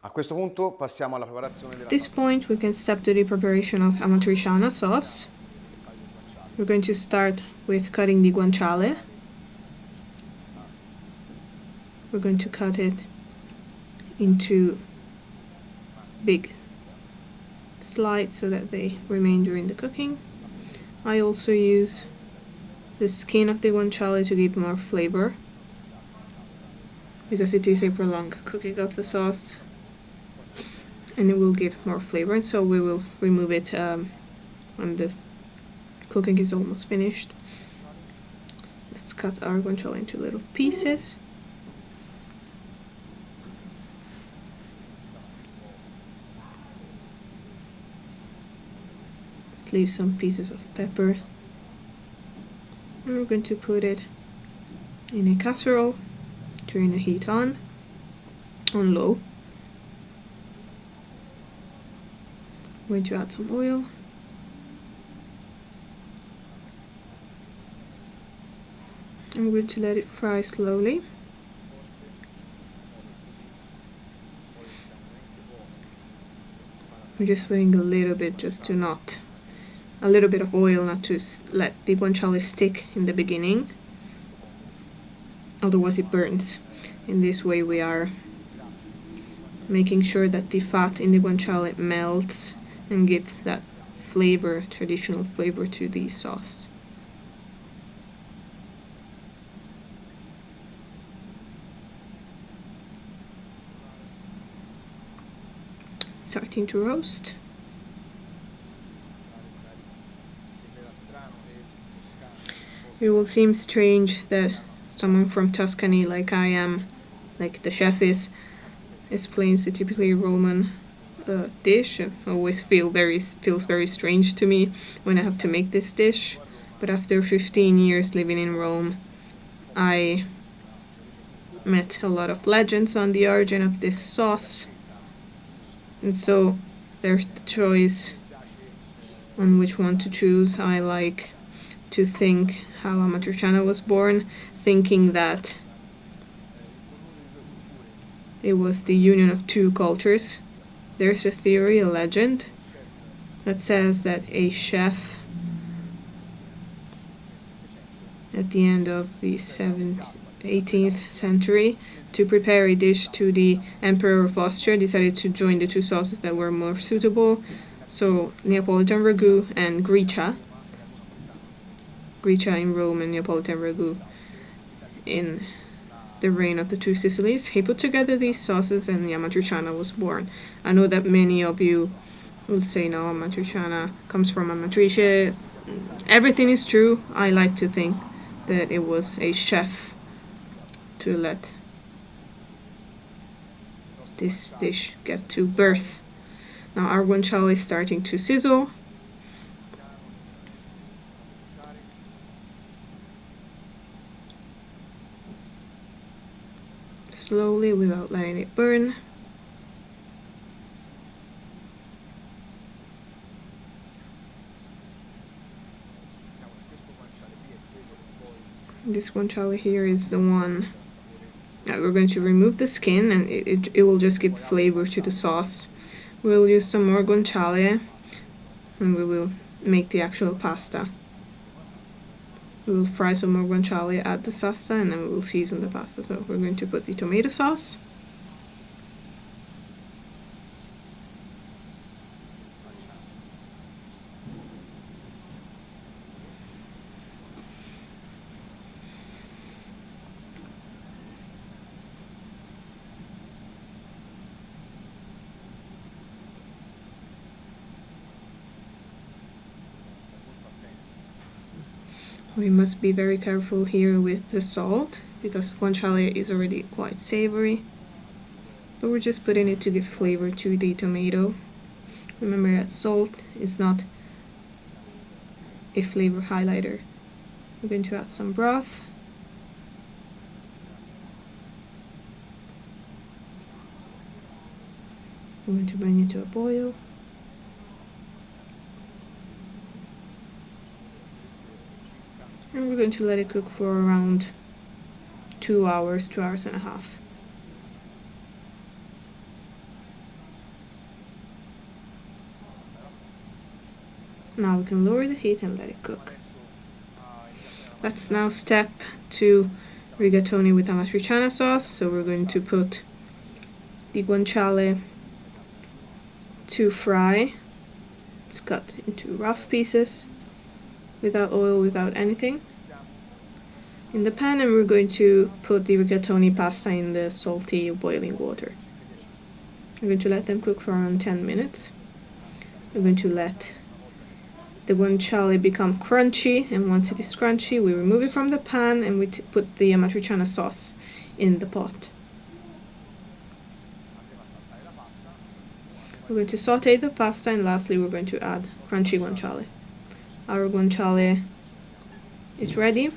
A questo punto passiamo alla preparazione At della this salsa. point, we can step to the preparation of amatriciana sauce. We're going to start with cutting the guanciale. We're going to cut it into big slides so that they remain during the cooking. I also use the skin of the guanciale to give more flavor, because it is a prolonged cooking of the sauce and it will give more flavor, and so we will remove it when the cooking is almost finished. Let's cut our guanciale into little pieces. Let's leave some pieces of pepper. And we're going to put it in a casserole, turn the heat on low. I'm going to add some oil. I'm going to let it fry slowly. I'm just putting a little bit, just to not, a little bit of oil, not to let the guanciale stick in the beginning, otherwise it burns. In this way we are making sure that the fat in the guanciale melts and gives that flavor, traditional flavor, to the sauce. Starting to roast. It will seem strange that someone from Tuscany, like I am, like the chef is explains the typically Roman dish. It always feels very strange to me when I have to make this dish. But after 15 years living in Rome, I met a lot of legends on the origin of this sauce. And so there's the choice on which one to choose. I like to think how amatriciana was born, thinking that it was the union of two cultures. There's a theory, a legend, that says that a chef at the end of the 18th century, to prepare a dish to the Emperor of Austria, decided to join the two sauces that were more suitable. So Neapolitan ragu and gricia in Rome and Neapolitan ragu in the reign of the two Sicilies. He put together these sauces and the amatriciana was born. I know that many of you will say, no, amatriciana comes from amatrice. Everything is true. I like to think that it was a chef to let this dish get to birth. Now our guanciale is starting to sizzle. Slowly, without letting it burn. This guanciale here is the one that we're going to remove the skin, and it will just give flavor to the sauce. We'll use some more guanciale and we will make the actual pasta. We will fry some more guanciale, add the pasta, and then we will season the pasta. So we're going to put the tomato sauce. We must be very careful here with the salt, because guanciale is already quite savory. But we're just putting it to give flavor to the tomato. Remember that salt is not a flavor highlighter. We're going to add some broth. We're going to bring it to a boil. And we're going to let it cook for around 2 hours, 2 hours and a half. Now we can lower the heat and let it cook. Let's now step to rigatoni with amatriciana sauce. So we're going to put the guanciale to fry. It's cut into rough pieces, without oil, without anything, in the pan, and we're going to put the rigatoni pasta in the salty boiling water. We're going to let them cook for around 10 minutes. We're going to let the guanciale become crunchy, and once it is crunchy, we remove it from the pan and we put the amatriciana sauce in the pot. We're going to saute the pasta, and lastly we're going to add crunchy guanciale. Our guanciale is ready.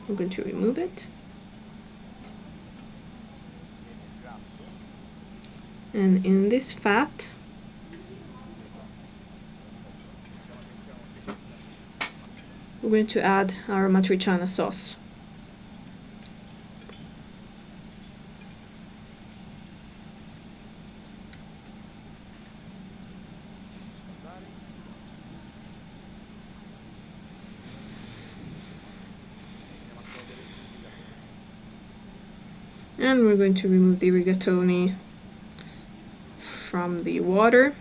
We're going to remove it. And in this fat, we're going to add our amatriciana sauce. And we're going to remove the rigatoni from the water.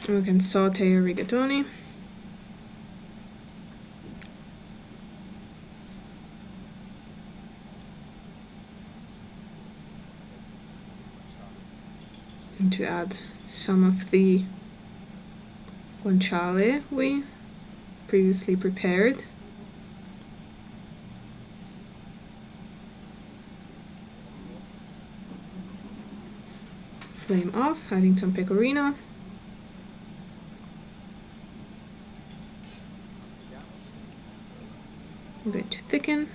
And we can saute our rigatoni. And to add some of the guanciale we previously prepared. Flame off, adding some pecorino. I'm going to thicken.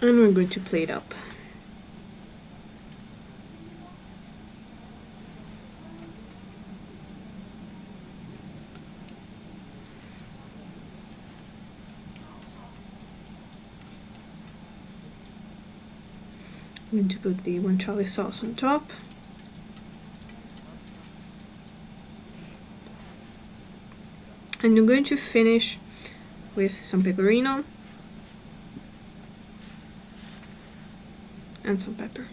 And we're going to plate up. I'm going to put the guanciale sauce on top. And I'm going to finish with some pecorino and some pepper.